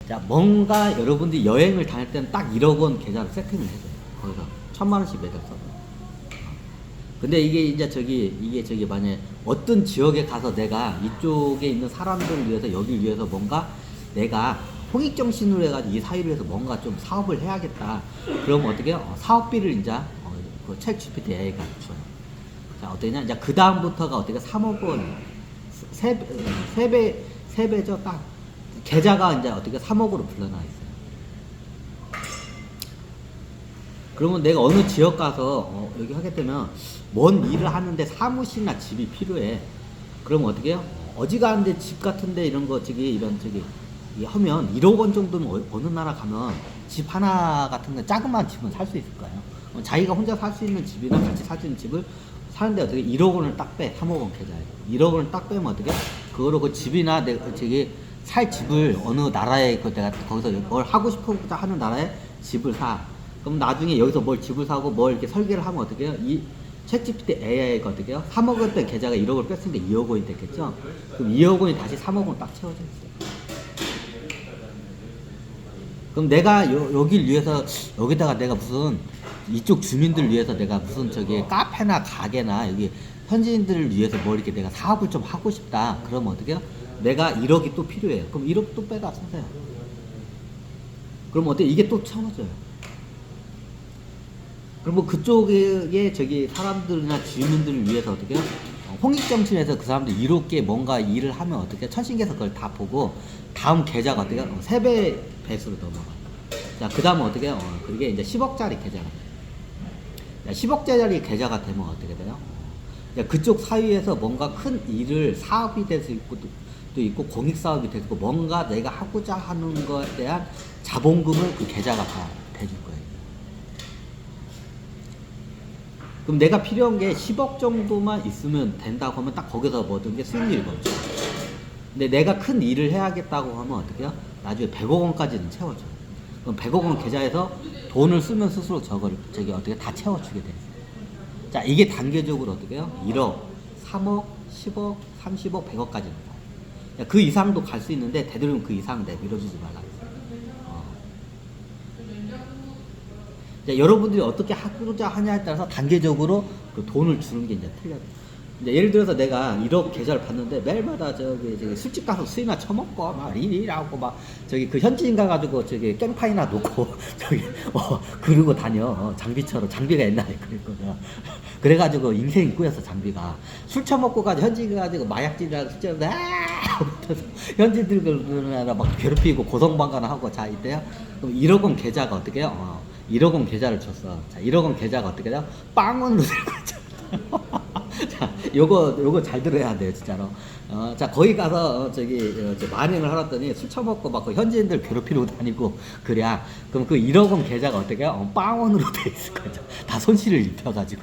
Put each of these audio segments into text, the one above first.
자, 뭔가 여러분들이 여행을 다닐 때는 딱 1억 원 계좌로 세팅을 해줘요. 거기서 1,000만 원씩 매달 써요. 근데 이게 저기 만약에 어떤 지역에 가서 내가 이쪽에 있는 사람들을 위해서 여길 위해서 뭔가 내가 홍익정신으로 해가지고 이 사회를 위해서 뭔가 좀 사업을 해야겠다. 그러면 어떻게 해요? 사업비를 이제 그 챗 GPT AI가 줘요. 자, 어떠냐? 이제 그 다음부터가 어떻게 3억 원, 세 배죠. 딱 계좌가 이제 어떻게 3억으로 불러나 있어요. 그러면 내가 어느 지역 가서 여기 하게 되면 뭔 일을 하는데 사무실이나 집이 필요해. 그러면 어떻게 해요? 어지간한데 집 같은데 이런 거 저기 하면 1억 원 정도면 어느 나라 가면 집 하나 같은 거 작은만 집은 살 수 있을까요? 자기가 혼자 살 수 있는 집이나 같이 살 수 있는 집을 사는데 어떻게 1억 원을 딱 빼. 3억 원 계좌에 1억 원을 딱 빼면 어떻게? 그거로 그 집이나 내가 저기 살 집을 어느 나라에 그 내가 거기서 뭘 하고 싶어서 하는 나라에 집을 사. 그럼 나중에 여기서 뭘 집을 사고 뭘 이렇게 설계를 하면 어떻게 해요? 이 챗GPT AI가 어떻게 해요? 3억 원대 계좌가 1억을 뺐으니까 2억 원이 됐겠죠? 그럼 2억 원이 다시 3억 원 딱 채워져 있어요. 그럼 내가 여길 위해서 여기다가 내가 무슨 이쪽 주민들 위해서 내가 무슨 저기 카페나 가게나 여기 현지인들을 위해서 뭐 이렇게 내가 사업을 좀 하고 싶다. 그러면 어떻게 해요? 내가 1억이 또 필요해요. 그럼 1억 또 빼다 쓰세요. 그럼 어때? 이게 또 채워져요. 그럼 그쪽에 저기 사람들이나 주민들을 위해서 어떻게 해요? 홍익정신에서 그 사람들 이롭게 뭔가 일을 하면 어떻게 해요? 천신계에서 그걸 다 보고 다음 계좌가 어떻게 해요? 3배 배수로 넘어가요. 자, 그 다음은 어떻게 해요? 그게 이제 10억짜리 계좌가 돼요. 10억짜리 계좌가 되면 어떻게 돼요? 그쪽 사이에서 뭔가 큰 일을 사업이 될 수 있고 또 있고 공익 사업이 될 수 있고 뭔가 내가 하고자 하는 것에 대한 자본금을 그 계좌가 다 대줄 거예요. 그럼 내가 필요한 게 10억 정도만 있으면 된다고 하면 딱 거기서 모든 게 수익률이 멈춰요. 근데 내가 큰 일을 해야겠다고 하면 어떻게 해요? 나중에 100억 원까지는 채워줘요. 그럼 100억 원 계좌에서 돈을 쓰면 쓸수록 저기 어떻게 다 채워주게 돼요. 자, 이게 단계적으로 어떻게 해요? 1억, 3억, 10억, 30억, 100억까지 나가요. 그 이상도 갈 수 있는데 되도록이면 그 이상 밀어주지 말라. 여러분들이 어떻게 하고자 하냐에 따라서 단계적으로 그 돈을 주는 게 이제 틀려요. 이제 예를 들어서 내가 1억 계좌를 받는데 매일마다 저기 술집 가서 술이나 처먹고 막 일하고 막 저기 그 현지인 가가지고 저기 깽판이나 놓고 저기 그러고 다녀. 장비처럼. 장비가 옛날에 그랬거든. 그래가지고 인생이 꾸였어. 장비가 술 처먹고 가지고 현지인 가가지고 마약질이라고 술 처먹고 현지인들 막 괴롭히고 고성방가나 하고. 자, 이때요. 그럼 1억 원 계좌가 어떻게 해요? 1억 원 계좌를 줬어. 자, 1억 원 계좌가 어떻게 돼요? 빵원으로 들고 있잖아. 자, 요거 잘 들어야 돼요, 진짜로. 자, 거기 가서 만행을 하랬더니 술 처먹고 막 그 현지인들 괴롭히고 다니고 그래야. 그럼 그 1억 원 계좌가 어떻게 해요? 빵원으로 돼 있을 거죠. 다 손실을 입혀가지고.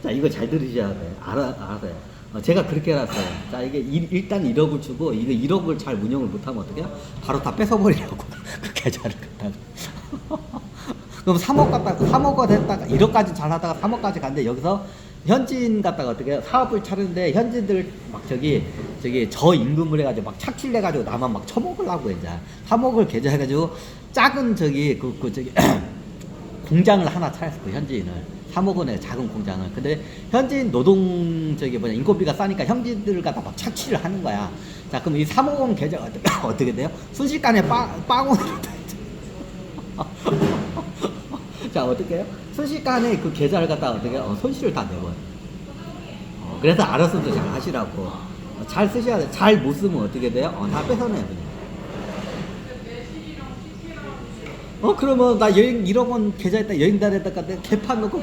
자, 이거 잘 들으셔야 돼. 알아서요. 제가 그렇게 해놨어요. 자, 이게 일단 1억을 주고, 이거 1억을 잘 운영을 못하면 어떻게 해요? 바로 다 뺏어버리려고. 그 계좌를 갖다가. 그럼 3억 갔다가, 3억가 됐다가, 1억까지 잘 하다가 3억까지 갔는데, 여기서 현지인 갔다가 어떻게 해요? 사업을 차리는데, 현지인들 막 저기 저임금을 해가지고 막 착취를 해가지고 나만 막 처먹으려고 이제. 3억을 계좌해가지고, 작은 공장을 하나 차렸어, 그 현지인을. 3억 원의 작은 공장을. 근데 현지인 노동 인건비가 싸니까 현지인들 갖다 막 착취를 하는 거야. 자, 그럼 이 3억 원 계좌가 어떻게 돼요? 순식간에 빵원으로 되죠. 자, 어떻게 해요? 순식간에 그 계좌를 갖다가 어떻게 해요? 손실을 다 내버려. 그래서 알아서도 잘 하시라고. 잘 쓰셔야 돼. 잘 못 쓰면 어떻게 돼요? 다 뺏어내요, 그냥. 그러면 나 여행 1억 원 계좌에다 여행 다녔다가 내가 개판 놓고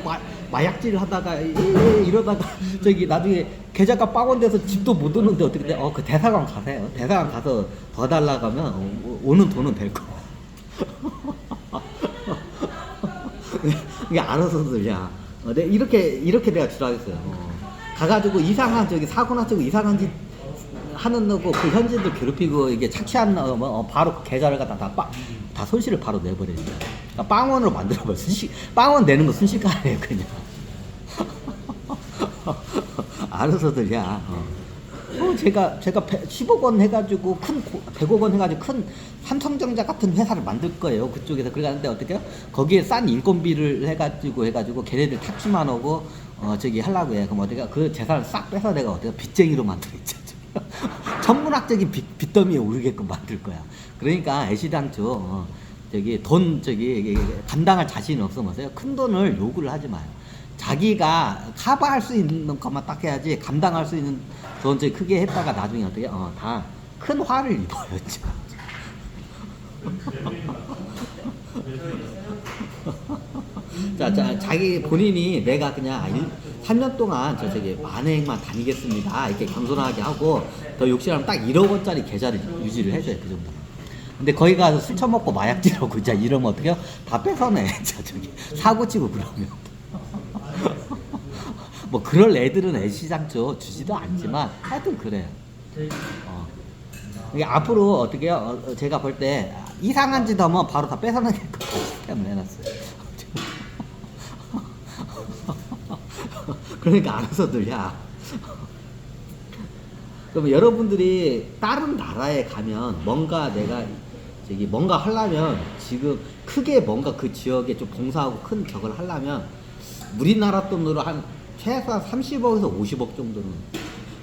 마약질 하다가 이러다가 저기 나중에 계좌가 빵원 돼서 집도 못 오는데 어떻게 돼? 그 대사관 가세요. 대사관 가서 더 달라고 하면 오는 돈은 될 거야. 이게 알아서들야. 이렇게 내가 주라했어요. 가가지고 이상한 사고나 치고 이상한 짓 하는 거고 그 현지인들 괴롭히고 이게 착취한 바로 그 계좌를 갖다 다 손실을 바로 내버려요. 그러니까 빵원으로 만들어버려. 빵원 내는 거 순식간에 그냥. 알아서들야. 제가 10억 원 해가지고 100억 원 해가지고 큰 삼성전자 같은 회사를 만들 거예요. 그쪽에서. 그러는데 어떻게 해요? 거기에 싼 인건비를 해가지고 걔네들 탁주만 오고 저기 하려고 해. 그럼 어떻게 그 재산을 싹 빼서 내가 어떻게 빚쟁이로 만들겠죠. 천문학적인 빚더미에 오르게끔 만들 거야. 그러니까 애시당초 저기 돈 저기 감당할 자신이 없으면서요. 큰 돈을 요구를 하지 마요. 자기가 커버할 수 있는 것만 딱 해야지 감당할 수 있는 돈 저기 크게 했다가 나중에 어떻게 다 큰 화를 입어요. 자, 자기 본인이 내가 그냥 3년 동안 저기 만행만 다니겠습니다. 이렇게 겸손하게 하고 더 욕심하면 딱 1억 원짜리 계좌를 유지를 해줘요. 그 정도. 근데 거기 가서 술 처먹고 마약질하고 이제 이러면 어떡해요? 다 뺏어내. 저기 사고 치고 그러면. 뭐 그럴 애들은 애시장초 주지도 않지만 하여튼 그래요. 이게 앞으로 어떻게 해요? 제가 볼 때 이상한 짓 하면 바로 다 뺏어내게끔 시스템을 해놨어요. 그러니까 알아서들 야. 그러면 여러분들이 다른 나라에 가면 뭔가 내가 뭔가 하려면 지금 크게 뭔가 그 지역에 좀 봉사하고 큰 적을 하려면 우리나라 돈으로 한 최소한 30억에서 50억 정도는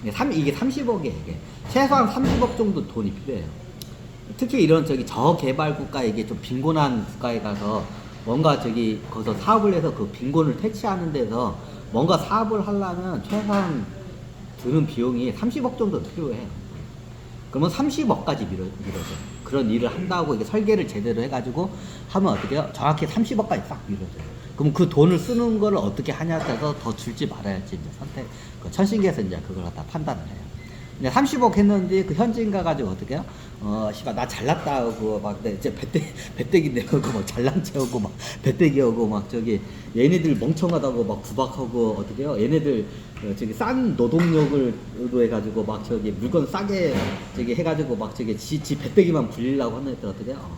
이게 30억이에요. 이게 최소한 30억 정도 돈이 필요해요. 특히 이런 저개발 국가 이게 좀 빈곤한 국가에 가서 뭔가 거기서 사업을 해서 그 빈곤을 퇴치하는 데서 뭔가 사업을 하려면 최소한 드는 비용이 30억 정도 필요해요. 그러면 30억까지 밀어줘. 그런 일을 한다고 이게 설계를 제대로 해가지고 하면 어떻게 해요? 정확히 30억까지 싹 밀어줘요. 그럼 그 돈을 쓰는 거를 어떻게 하냐에 따라서 더 줄지 말아야지 이제 천신계에서 이제 그걸 갖다 판단을 해요. 근데 30억 했는데 그 현지인 가가지고 어떻게 해요? 씨발 나 잘났다 하고 막 이제 배때기 내고 막 잘난 체하고 막 배때기 하고 막 얘네들 멍청하다고 막 구박하고 어떻게 해요? 얘네들 싼 노동력으로 해가지고 막 물건 싸게 해가지고 막 지 배때기만 불리려고 하는 애들 어떻게 해요?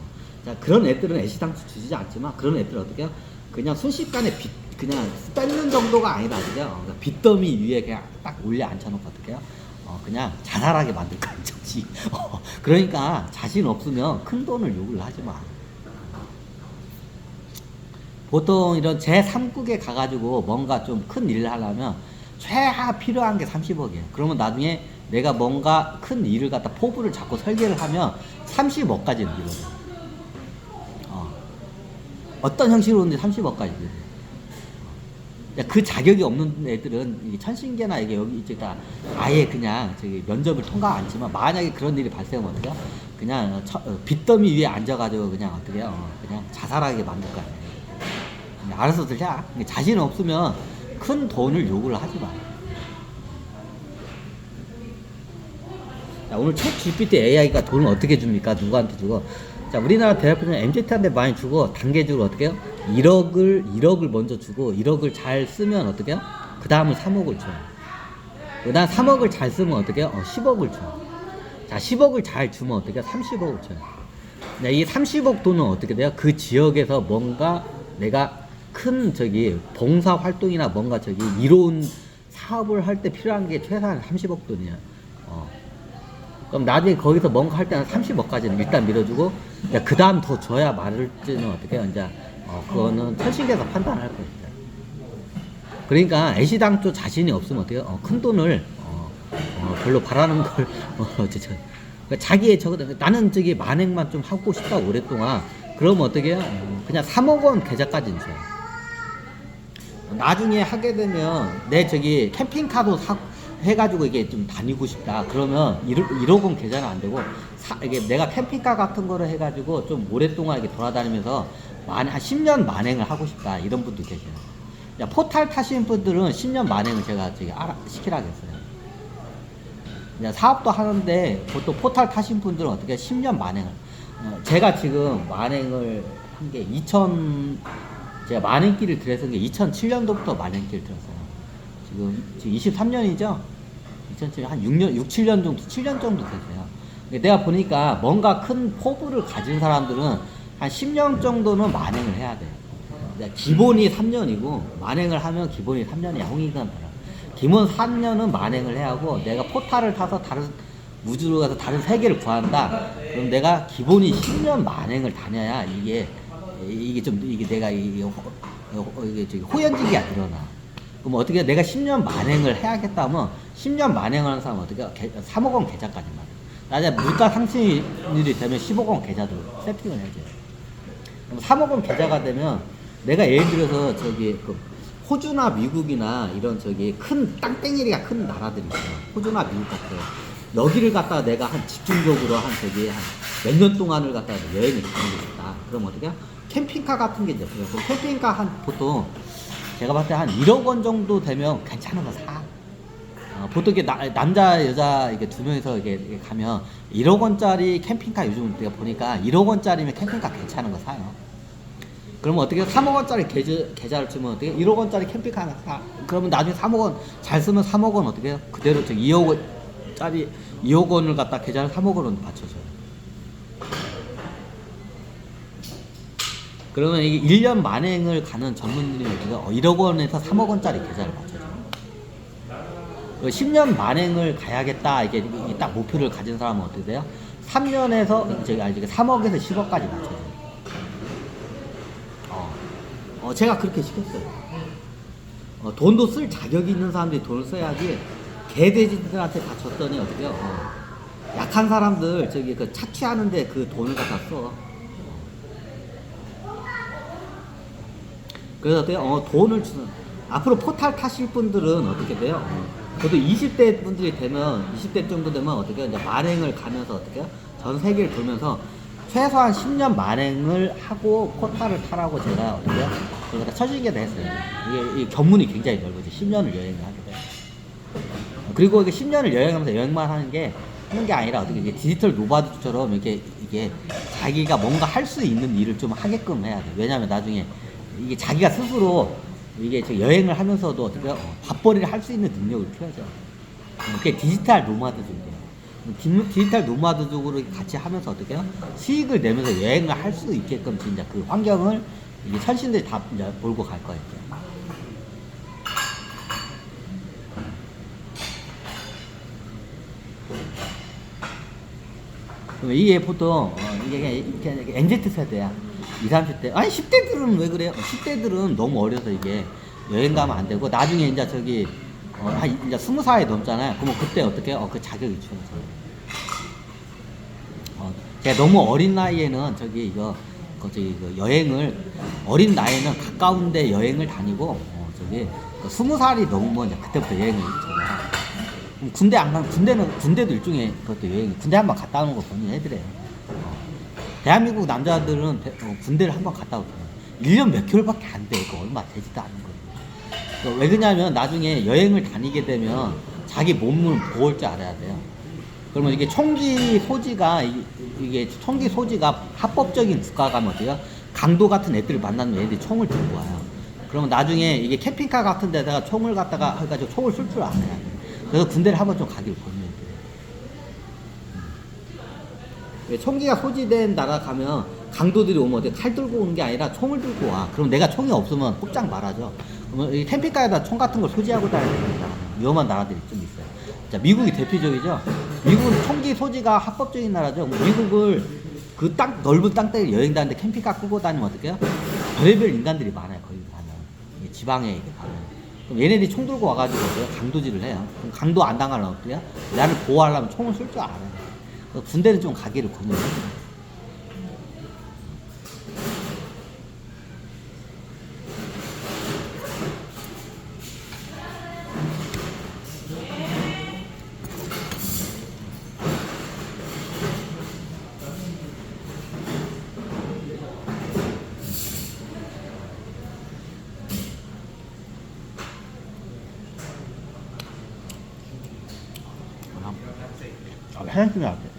자, 그런 애들은 애시당초 주지 않지만 그런 애들 어떻게 해요? 그냥 순식간에 그냥 뺏는 정도가 아니라 그냥 빚더미 위에 그냥 딱 올려 앉혀놓고 어떻게 해요? 그냥 자살하게 만들 거야, 저지. 그러니까 자신 없으면 큰 돈을 요구를 하지 마. 보통 이런 제3국에 가가지고 뭔가 좀 큰 일을 하려면 최하 필요한 게 30억이에요. 그러면 나중에 내가 뭔가 큰 일을 갖다 포부를 잡고 설계를 하면 30억까지는 밀어요. 어떤 형식으로든지 30억까지 밀어요. 그 자격이 없는 애들은 천신계나 이게 여기 다 아예 그냥 면접을 통과 않지만 만약에 그런 일이 발생하면 어떡해요? 그냥 빚더미 위에 앉아가지고 그냥 어떻게 해요? 그냥 자살하게 만들 거야. 알아서들 해. 자신 없으면 큰 돈을 요구를 하지 마. 자, 오늘 챗 GPT AI가 돈을 어떻게 줍니까? 누구한테 주고? 자, 우리나라 대학교는 MZ한테 많이 주고 단계적으로 어떻게 해요? 1억을 먼저 주고 1억을 잘 쓰면 어떻게 해요? 그 다음은 3억을 줘요. 그 다음 3억을 잘 쓰면 어떻게 해요? 10억을 줘요. 자, 10억을 잘 주면 어떻게 해요? 30억을 줘요. 네, 이 30억 돈은 어떻게 돼요? 그 지역에서 뭔가 내가 큰 봉사 활동이나 뭔가 이로운 사업을 할 때 필요한 게 최소한 30억 돈이야. 그럼 나중에 거기서 뭔가 할 때는 30억까지는 일단 밀어주고, 그 다음 더 줘야 말을지는 어떻게 해요? 이제, 그거는 천신계에서 판단할 거예요. 그러니까 애시당초 자신이 없으면 어떻게 해요? 큰 돈을, 별로 바라는 걸, 그러니까 자기의 나는 만행만 좀 하고 싶다, 오랫동안. 그러면 어떻게 해요? 그냥 3억 원 계좌까지는 줘요. 나중에 하게 되면, 내 캠핑카도 해가지고 이게 좀 다니고 싶다. 그러면 1억 원 계좌는 안 되고, 이게 내가 캠핑카 같은 거를 해가지고 좀 오랫동안 이렇게 돌아다니면서 한 10년 만행을 하고 싶다. 이런 분도 계세요. 포탈 타시는 분들은 10년 만행을 제가 시키라겠어요. 그냥 사업도 하는데 보통 포탈 타신 분들은 어떻게 10년 만행을. 제가 지금 만행을 한 게 제가 만행길을 들어선 게 2007년도부터 만행길을 들었어요. 지금 23년이죠? 2007년, 한 6년, 7년 정도, 7년 정도 됐어요. 내가 보니까 뭔가 큰 포부를 가진 사람들은 한 10년 정도는 만행을 해야 돼요. 기본이 3년이고, 만행을 하면 기본이 3년이야. 홍익은 기본 3년은 만행을 해야 하고, 내가 포탈을 타서 다른 우주로 가서 다른 세계를 구한다. 그럼 내가 기본이 10년 만행을 다녀야 이게 좀 이게 내가 이게 저기 호연지기가 늘어나. 그럼 어떻게 내가 10년 만행을 해야겠다 하면 10년 만행을 하는 사람은 어떻게 3억 원 계좌까지만. 나중에 물가 상승일이 되면 10억 원 계좌도 세팅을 해줘요. 그럼 3억 원 계좌가 되면 내가 예를 들어서 저기 그 호주나 미국이나 이런 저기 큰 땅땡이리가 큰 나라들이 있어요. 호주나 미국 같은 여기를 갖다가 내가 한 집중적으로 한 저기 한 몇 년 동안을 갖다가 여행을 가는 게 있다. 그럼 어떻게 캠핑카 같은 게 이제 그래서 캠핑카 한 보통 제가 봤을 때 한 1억 원 정도 되면 괜찮은 거 사. 보통 이게 남자 여자 이게 두 명이서 이게 가면 1억 원짜리 캠핑카 요즘 내가 보니까 1억 원짜리면 캠핑카 괜찮은 거 사요. 그러면 어떻게 3억 원짜리 계좌를 주면 어떻게 1억 원짜리 캠핑카 하나 사. 그러면 나중에 3억 원 잘 쓰면 3억 원 어떻게 해요? 그대로 2억 원짜리 2억 원을 갖다 계좌를 3억 원으로 받쳐줘요. 그러면 이게 1년 만행을 가는 전문인들이 1억 원에서 3억 원짜리 계좌를 받쳐줘요. 10년 만행을 가야겠다 이게 딱 목표를 가진 사람은 어떻게 돼요? 3년에서 저기 3억에서 10억까지 맞춰줘요. 제가 그렇게 시켰어요. 돈도 쓸 자격이 있는 사람들이 돈을 써야지 개돼지들한테 다 줬더니 어떻게 해요? 약한 사람들 저기 그 착취하는데 그 돈을 갖다 써. 그래서 어떻게 돈을 주는 앞으로 포탈 타실 분들은 어떻게 돼요? 저도 20대 분들이 되면 20대 정도 되면 어떻게 이제 만행을 가면서 어떻게 전 세계를 돌면서 최소한 10년 만행을 하고 포탈을 타라고 제가 어떻게 그러다 처신계도 했어요. 이게 견문이 굉장히 넓어지. 10년을 여행을 하게 돼요. 그리고 이게 10년을 여행하면서 여행만 하는 게 아니라 어떻게 이게 디지털 노마드처럼 이게 자기가 뭔가 할 수 있는 일을 좀 하게끔 해야 돼. 왜냐하면 나중에 이게 자기가 스스로 이게 여행을 하면서도 어떻게 밥벌이를 할 수 있는 능력을 키워야죠. 그게 디지털 노마드족이에요. 디지털 노마드족으로 같이 하면서 어떻게 해요? 수익을 내면서 여행을 할 수 있게끔 진짜 그 환경을 이게 선신들이 다 이제 몰고 갈 거예요. 이게 보통 이게 NZ 세대야. 20, 30대. 아니 10대들은 왜 그래요? 10대들은 너무 어려서 이게 여행 가면 안 되고 나중에 이제 저기 이제 20살이 넘잖아요. 그러면 그때 어떻게 해요? 그 자격이 주어져요. 제가 너무 어린 나이에는 그 여행을 어린 나이에는 가까운데 여행을 다니고 20살이 넘으면 이제 그때부터 여행을 저가. 군대 안 가면 군대도 일종의 그것도 여행. 군대 한번 갔다 오는 거 본인이 해드려요. 대한민국 남자들은 군대를 한번 갔다 오거든요. 1년 몇 개월밖에 안 돼. 그거 얼마 되지도 않은 거예요. 왜 그러냐면 나중에 여행을 다니게 되면 자기 몸을 보호할 줄 알아야 돼요. 그러면 이게 총기 소지가 합법적인 국가 가면 어때요? 강도 같은 애들을 만나면 애들이 총을 들고 와요. 그러면 나중에 이게 캠핑카 같은 데다가 총을 갖다가 해가지고 총을 쏠 줄 알아야 돼요. 그래서 군대를 한번 좀 가길 권유해요. 총기가 소지된 나라 가면 강도들이 오면 어때? 칼 들고 오는 게 아니라 총을 들고 와. 그럼 내가 총이 없으면 꼼짝 말하죠. 그러면 이 캠핑카에다 총 같은 걸 소지하고 다니는 위험한 나라들이 좀 있어요. 자, 미국이 대표적이죠. 미국은 총기 소지가 합법적인 나라죠. 미국을 그 넓은 땅덩이 여행 다니는데 캠핑카 끌고 다니면 어떡해요? 별의별 인간들이 많아요. 거기 가면 지방에 이렇게 가면. 그럼 얘네들이 총 들고 와가지고 강도질을 해요. 그럼 강도 안 당하려면 어떻게 해요? 나를 보호하려면 총을 쏠 줄 알아요. 군대는 좀 가기를 권유해요. 해장국이 같아.